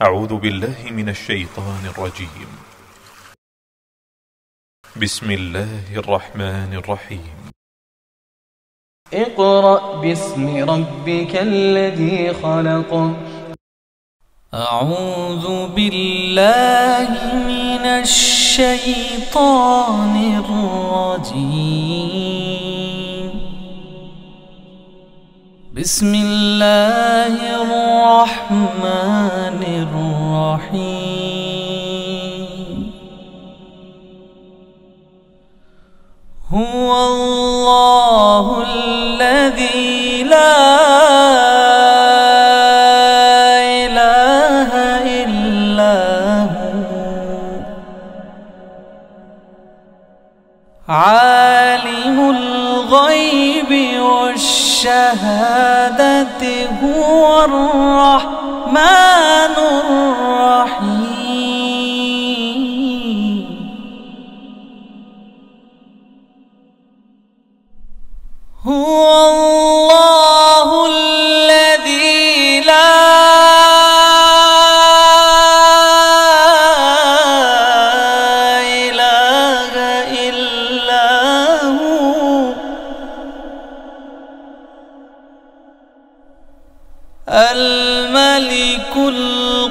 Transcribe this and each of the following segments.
أعوذ بالله من الشيطان الرجيم. بسم الله الرحمن الرحيم. اقرأ باسم ربك الذي خلق. أعوذ بالله من الشيطان الرجيم. بسم الله الرحمن الرحيم. هو الله الذي لا إله إلا هو عالم الغيب والشهادة هو الرحمن الرحيم. هو الله الذي لا إله إلا هو الملك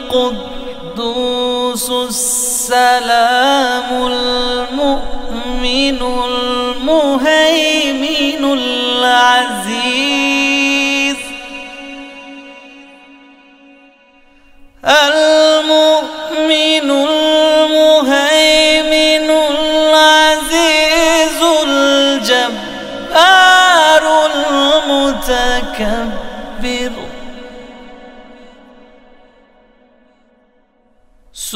القدوس السلام المؤمن المهيمن العزيز المؤمن المهيمن العزيز الجبار المتكبر.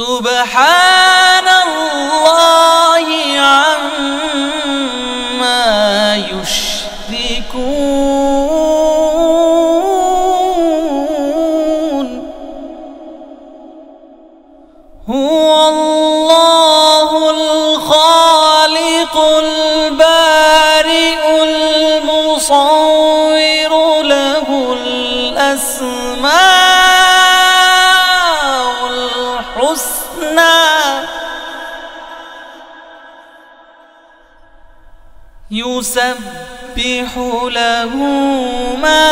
سبحان الله عما يشركون. هو الله الخالق البارئ المصور له الأسماء الحسنى يسبح له ما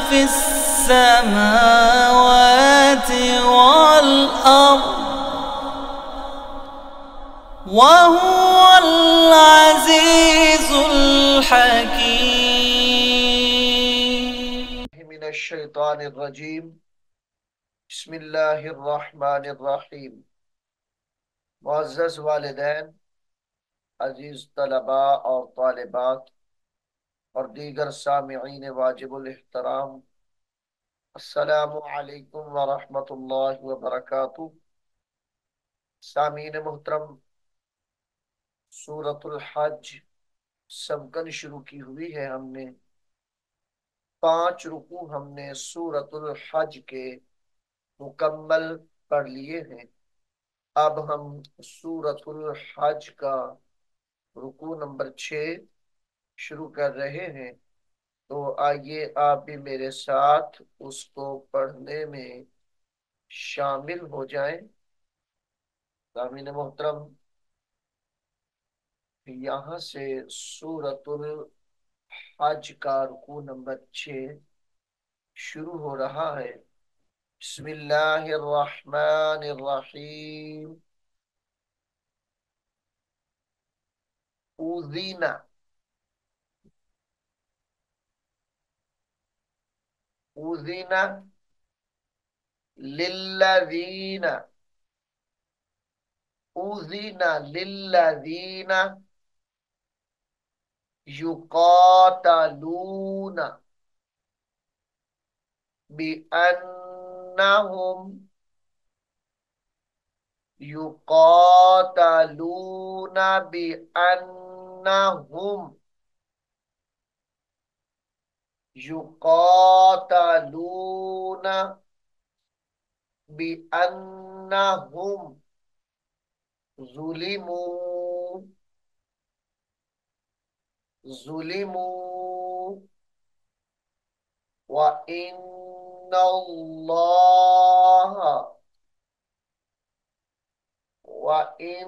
في السماوات والأرض وهو العزيز الحكيم. من الشيطان الرجيم. بسم الله الرحمن الرحیم. मुअज़्ज़ज़ वालिदैन, अजीज तलबा और तालिबात और दीगर सामिईन वाजिबुल एहतराम, अस्सलामु अलैकुम व रहमतुल्लाहि व बरकातुहू। सामीन मुहतरम, सूरतुल हज सबकन शुरू की हुई है। हमने 5 रुकू हमने सूरतुल हज के मुकम्मल पढ़ लिए हैं। अब हम सूरतुल हज का रुकू नंबर 6 शुरू कर रहे हैं। तो आइए आप भी मेरे साथ उसको पढ़ने में शामिल हो जाएं। सामीन मोहतरम, यहाँ से सूरतुल हज का रुकू नंबर 6 शुरू हो रहा है। बिस्मिल्लाहिर्रहमानिर्रहीम। उज़ीना, उज़ीना लिल्लज़ीना, उज़ीना लिल्लज़ीना युक़ातलूना बिअन्नहुम युक़ातलूना बिअन्नहुम युक़ातलूना बिअन्नहुम ज़ुलिमू ज़ुलिमू व इन्नल्लाह वइन्नल्लाह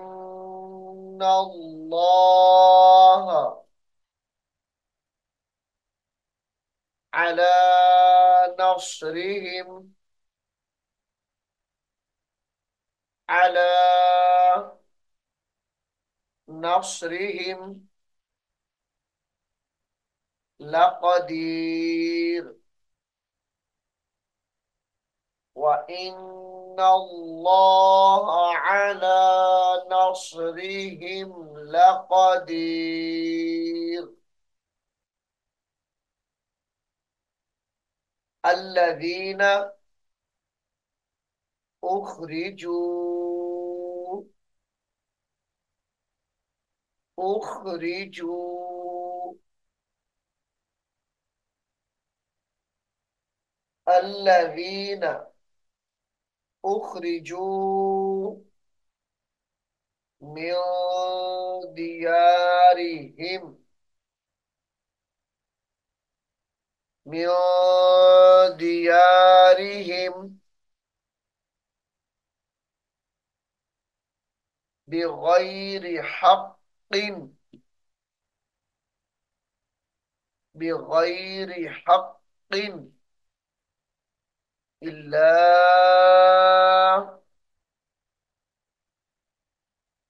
अला नस्रिहिम अला नस्रिहिम लक़दीर वइन्नल्लाह अला नस्रिहिम लक़दीर अल्लज़ीना उखरिजू उखरिजू अल्लज़ीना उखरिजू मिन दियारिहिम मिन दियारिहिम बिगैरि हक़्क़िन बिगैरि हक़्क़िन इल्ला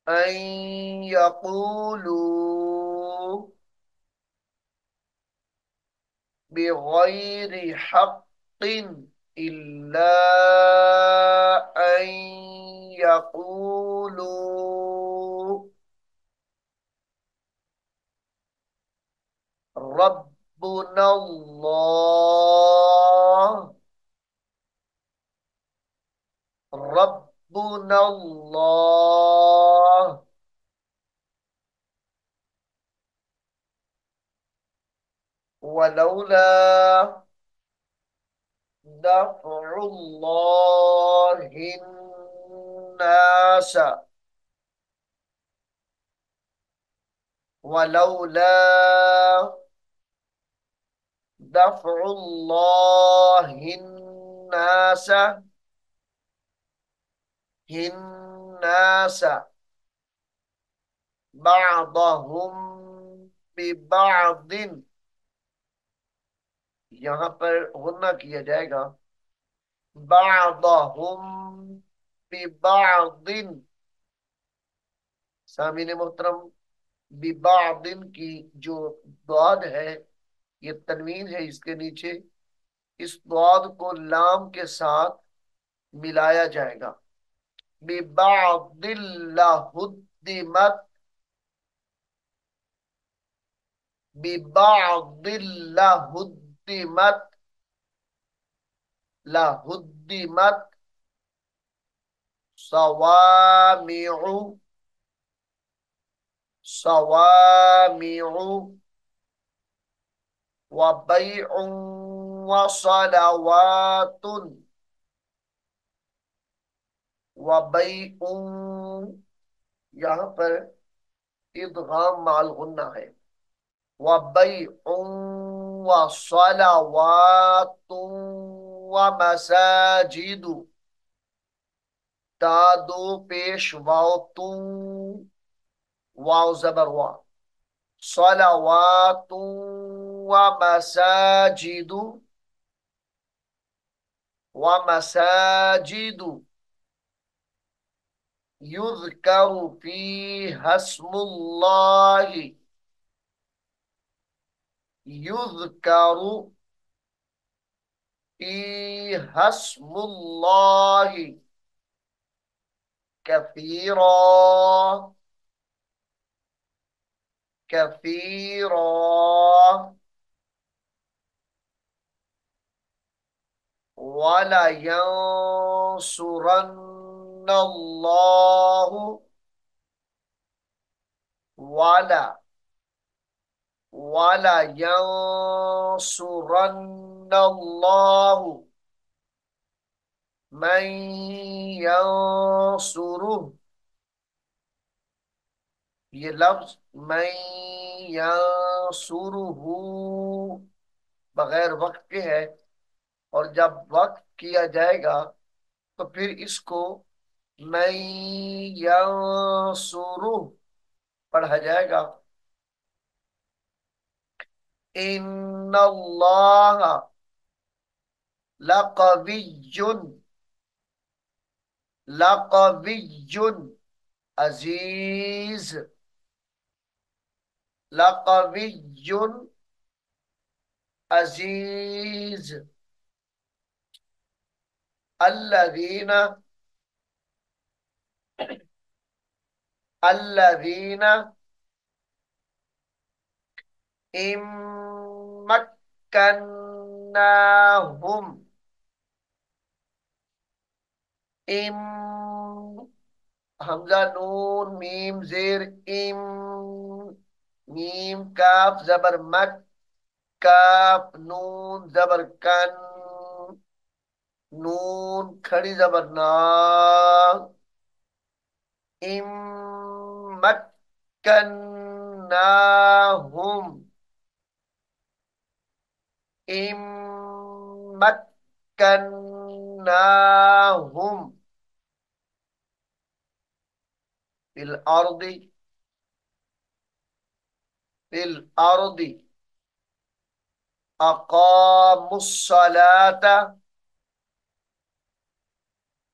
अन यक़ूलू बिगैरि हक़्क़िन इल्ला अन यक़ूलू रब्बुनल्लाह रब्बुनल्लाह वलौला दफ़उल्लाहिन्नास वलौला दफ़उल्लाहिन्नास हिन्नास बअदहुम बिबअदिन, यहां पर गुन्ना किया जाएगा। बअदहुम बिबअदिन, सामीन मोहतरम, बिबअदिन की जो दाद है ये तनवीन है इसके नीचे, इस दाद को लाम के साथ मिलाया जाएगा। बिबअदिल लहुद्दिमत बिबअदिल लहुद्दिमत लहुद्दिमत सवामिउ सवामिउ व बैउन व सलवातुन व बैउन, यहाँ पर इदगाम माल गुन्ना है। व बैउन व सलवातुन व मसाजिदु, ता दो पेश वाव तुम, वाव जबर वा, सलवातुन व मसाजिदु व मसाजिदु युज़करु फीहा स्मुल्लाहि युज़करु फीहा स्मुल्लाहि कसीरा कसीरा वला यंसुरन्नल्लाहु वला वला यंसुरन्नल्लाहु मन यंसुरुह, ये लफ्ज मैं यंसुरुहु बगैर वक्त के है, और जब वक्त किया जाएगा तो फिर इसको मैं यंसुरु पढ़ा जाएगा। इन्नल्लाह लक़विय्युन, लक़विय्युन अजीज, लक़विय्युन अजीज। अल्लज़ीना, अल्लज़ीना इम्मक्कन्नाहुम, इम, हमजा नून मीम जेर इम, मीम काफ जबर मक, काफ नून जबर कन, नून खड़ी जबर ना, इम्मक्कन्नाहुम, इम्मक्कन्नाहुम फिल अर्दी, फिल अर्दी अकामुस्सलाता,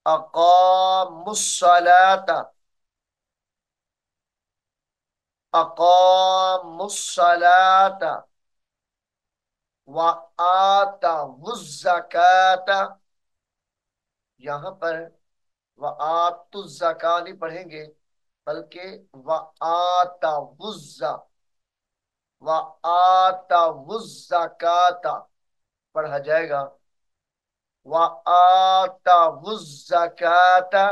अकामुस्सलाता, अकामुस्सलाता व आतावुज़्ज़काता। यहाँ पर व आतुज़्ज़का नहीं पढ़ेंगे, बल्कि व आतावुज़्ज़ा, व आतावुज़्ज़काता पढ़ा जाएगा। व आतावुज़्ज़काता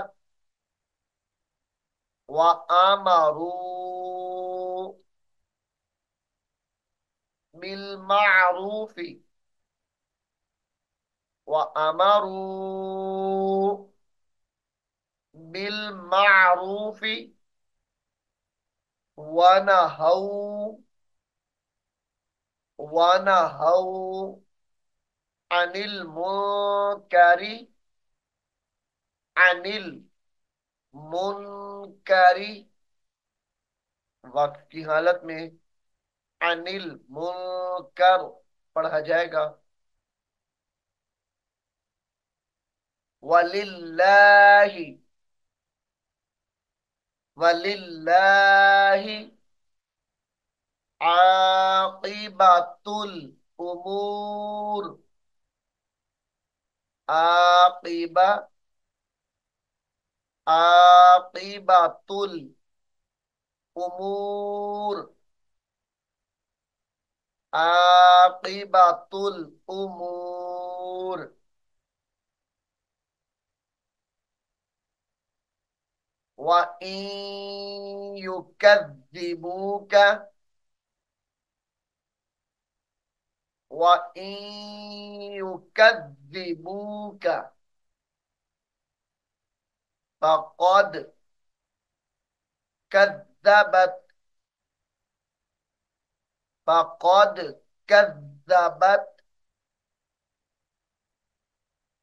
व अमरू बिल मारूफी, व अमरू बिल मारूफी व नहौ, व नहौ अनिल मुनकरी, अनिल मुनकरी वक्त की हालत में अनिल मुनकर पढ़ा जाएगा। वलिल्लाहि, वलिल्लाहि आकिबतुल उमूर, आकिबा, आकिबतुल उमूर, आकिबतुल उमूर। व इन युकद्दिबूका, व इन युकद्दिबूका फक़द कद्दबत, फक़द कद्दबत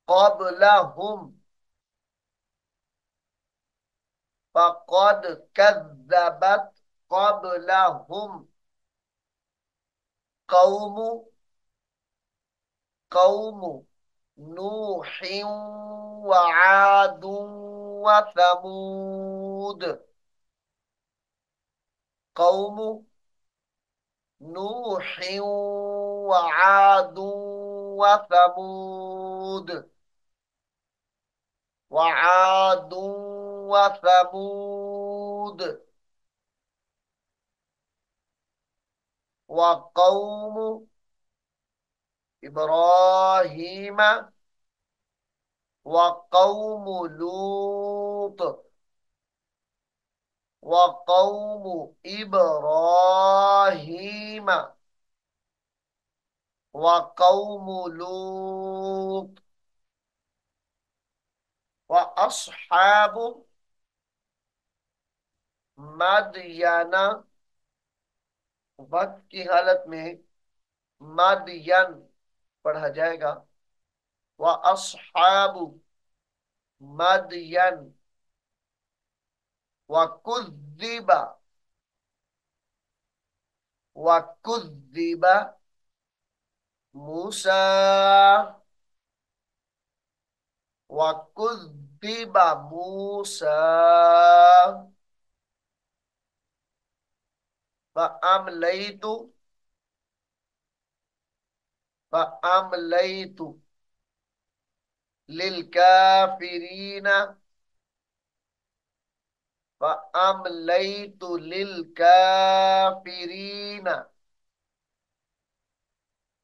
क़ब्लहुम, फक़द कद्दबत क़ब्लहुम कौमु, कौमु नूहिन व आदुन व समूद, कौमु नूहिन व आदुन व समूद, व आदुन व समूद व कौमु इब्राहीम व कौमु लूत, व कौमु इब्राहीम व कौमु लूत व अस्हाबु मदयना, वक्त की हालत में मदयन पढ़ा जाएगा। व अस्हाबु मदयन वकुद्दिबा, वकुद्दिबा मूसा, वकुद्दिबा मूसा फअमलैतु, फअमलैतु लिलकाफिरीन, फअमलैतु लिलकाफिरीन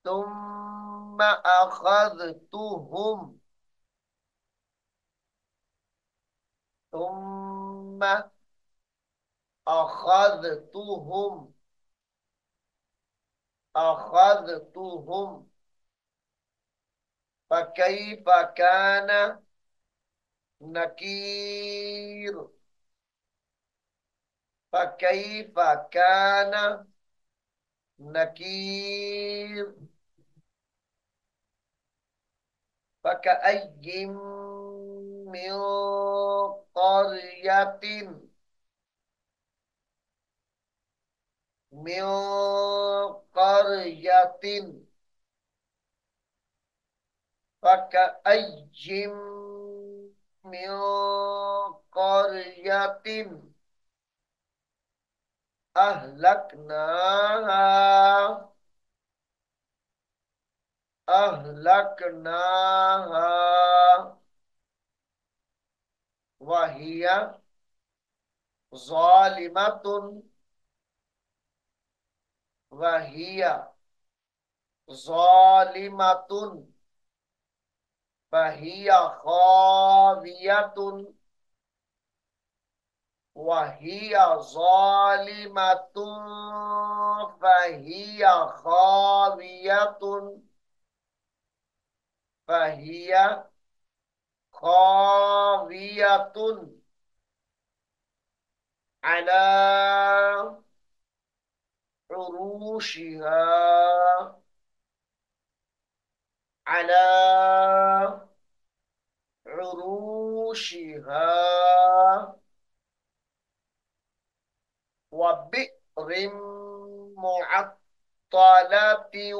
तुम्मा अखज़तुहुम, तुम्मा अखज़तुहुम, अखज़तुहुम फकैफ कान नकीर, फकैफ कान नकीर फकअय्यिम मिन क़रयतिन, मिन क़रयतिन फकअय्यिम मिन क़रयतिन अहलकनाहा, अहलकनाहा वहिया ज़ालिमतुन, वहिया ज़ालिमतुन फहिया खावियतुन, वहिया ज़ालिमतुन फहिया खावियतुन, फहिया खावियतुन अला उरूशिहा, अला उरूशिहा वबि'रिम मुअत्तलतिन,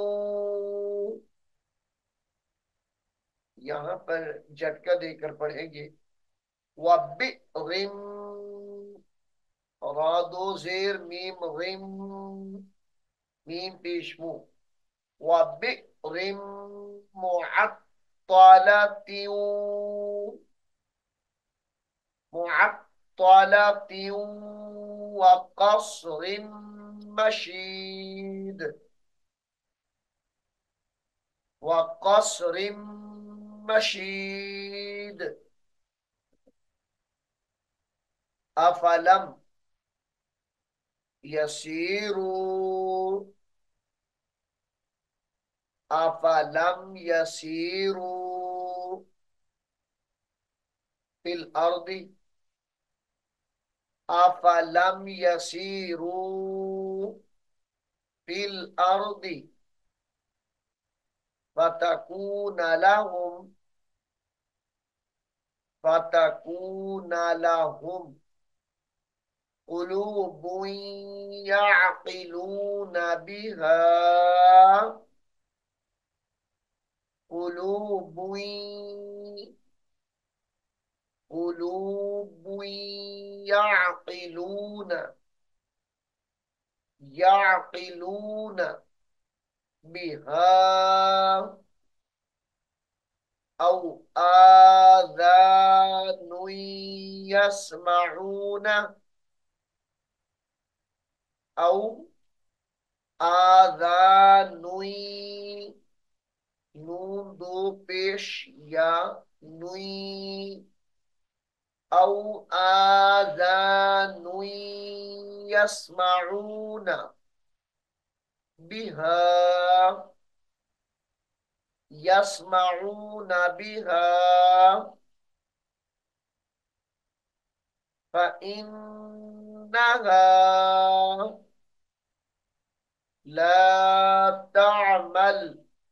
यहां पर झटका देकर पढ़ेंगे। वबि'रिम, रा दो जेर मीम रिम, मीम पेश मुंह, वबि'रिम मुअत्तलतिन, मुअत्तलतिन वक़स्रिम मशीद, वक़स्रिम मशीद अफलम यसीरू, अफलम यसीरू फिल अर्दी, अफलम यसीरू फिल अर्दी फतकून लहुम, फतकून लहुम कुलूबुन यअक़िलून बिहा, कुलूबुन, कुलूबुन यअक़िलून, यअक़िलून बिहा औ आज़ानुन यस्मऊन, औ आज़ानुन, नून दो पेश या नुई, औ आज़ानुन यस्मऊन बिहा, यस्मऊन बिहा फ़इन्नहा ला तअमल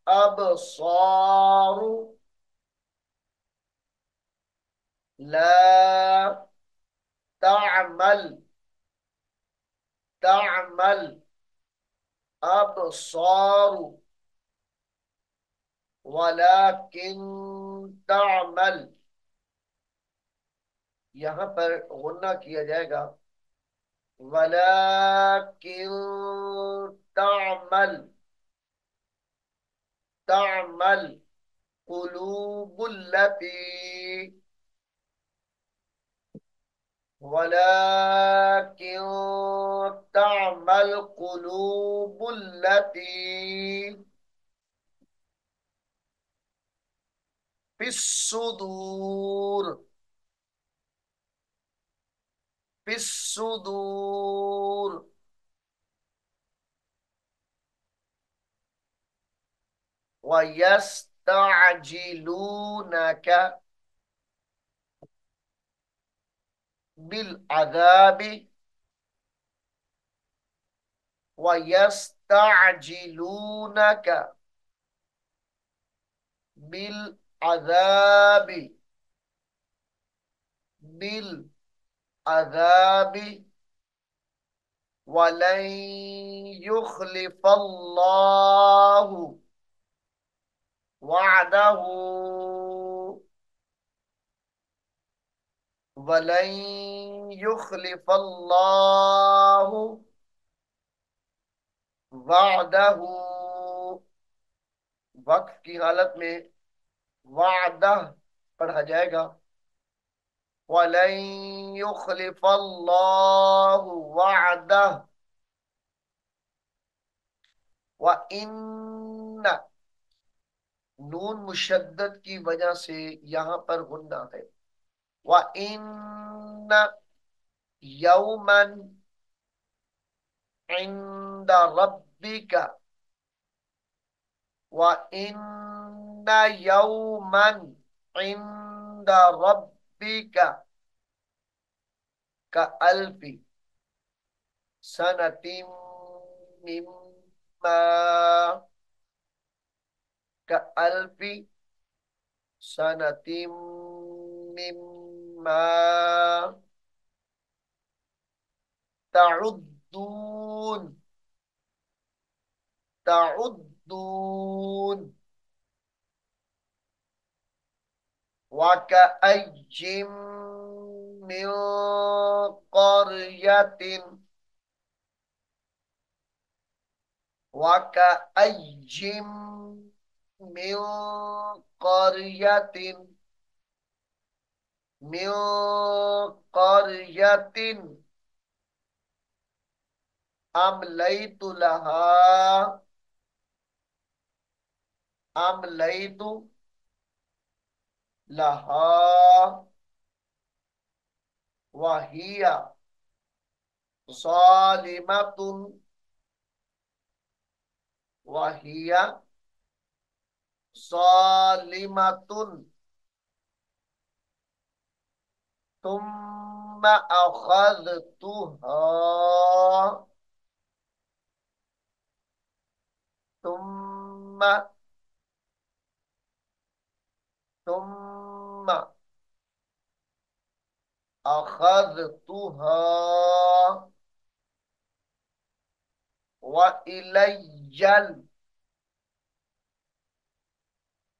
अबसार, ला तामल, तामल, अबसारु, वलाकिन तामल, यहां पर गुन्ना किया जाएगा। वलाकिन तामल, तामल कुलूबुल्लती, वलाकिन तामल कुलूबुल्लती फिस्सुदूर, फिस्सुदूर, वयस्तअजिलूनक बिलअज़ाबि, वयस्तअजिलूनक बिलअज़ाबि, बिलअज़ाबि वलन युखलिफल्लाहु वअदहू, वलन युखलिफल्लाहु वअदहू, वक्फ की हालत में वादा पढ़ा जाएगा। वलन युखलिफल्लाहु वअदह, व इन्न, नून मुशद्दद की वजह से यहां पर गुन्ना है। व इन्न यौमन इंद रब्बिका, व इन्न यौमन इंद रब्बिका का अल्फी सनतिम मिम्मा, का अल्फी सनतिम मिम्मा तउद्दून, तउद्दून वकअय्यिम मिन क़र्यतिन, वकअय्यिम मिन क़र्यतिन, मिन क़र्यतिन अमलैतु लहा, अमलैतु लहा वहिया ज़ालिमतुन, वहिया ज़ालिमतुन तुम्मा अख़ज़तुहा, तुम्मा, तुम्मा अख़ज़तुहा व इलैय्यल,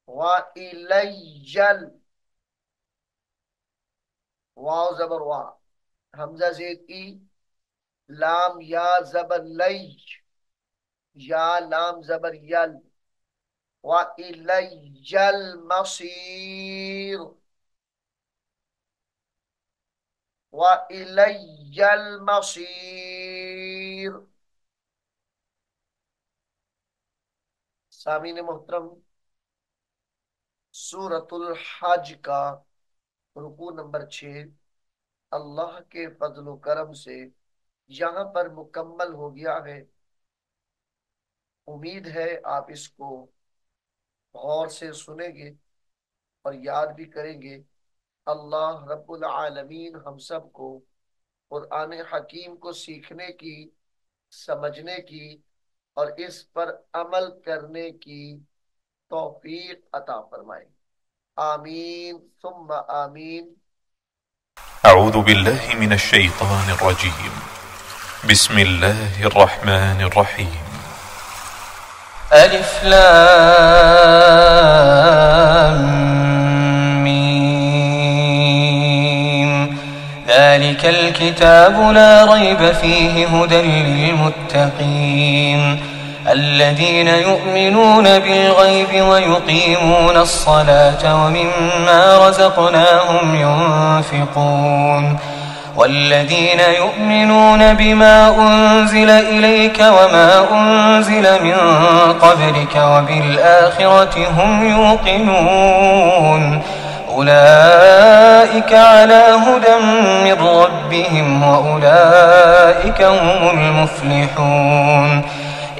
व इलैय्यल, वाव ज़बर वा, हमजा ज़ेद ई, लाम या ज़बर लै, या लाम ज़बर यल, व इलैय्यल मसीर, व इलैय्यल मसीर। सामीन मोहतरम, सूरतुल हज का रुकू नंबर 6 अल्लाह के फजल करम से यहाँ पर मुकम्मल हो गया है। उम्मीद है आप इसको गौर से सुनेंगे और याद भी करेंगे। अल्लाह रब्बुल आलमीन हम सबको कुरान हकीम को सीखने की, समझने की और इस पर अमल करने की तौफीक अता फरमाए। आमीन सुम्मा आमीन। أعوذ بالله من الشيطان الرجيم. بسم الله الرحمن الرحيم. ألف لام ميم. ذلك الكتاب لا ريب فيه هدى للمتقين الذين يؤمنون بالغيب ويقيمون الصلاة ومما رزقناهم ينفقون والذين يؤمنون بما أنزل إليك وما أنزل من قبلك وبالآخرة هم يوقنون أولئك على هدى من ربهم وأولئك هم المفلحون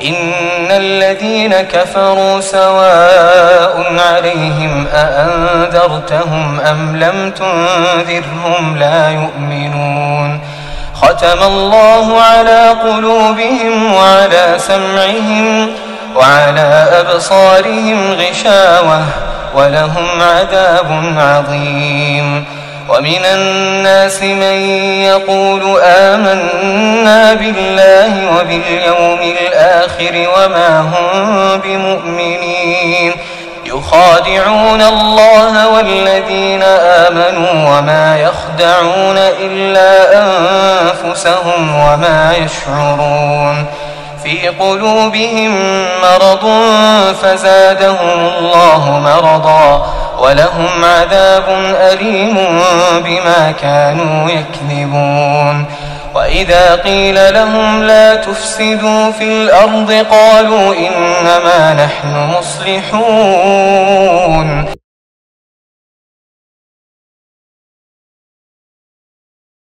إن الذين كفروا سواء عليهم أأنذرتهم أم لم تنذرهم لا يؤمنون ختم الله على قلوبهم وعلى سمعهم وعلى أبصارهم غشاوة ولهم عذاب عظيم ومن الناس من يقول آمنا بالله وباليوم الآخر وما هم بمؤمنين يخادعون الله والذين آمنوا وما يخدعون إلا أنفسهم وما يشعرون في قلوبهم مرض فزادهم الله مرضا ولهم عذاب أليم بما كانوا يكذبون وإذا قيل لهم لا تفسدوا في الأرض قالوا إنما نحن مصلحون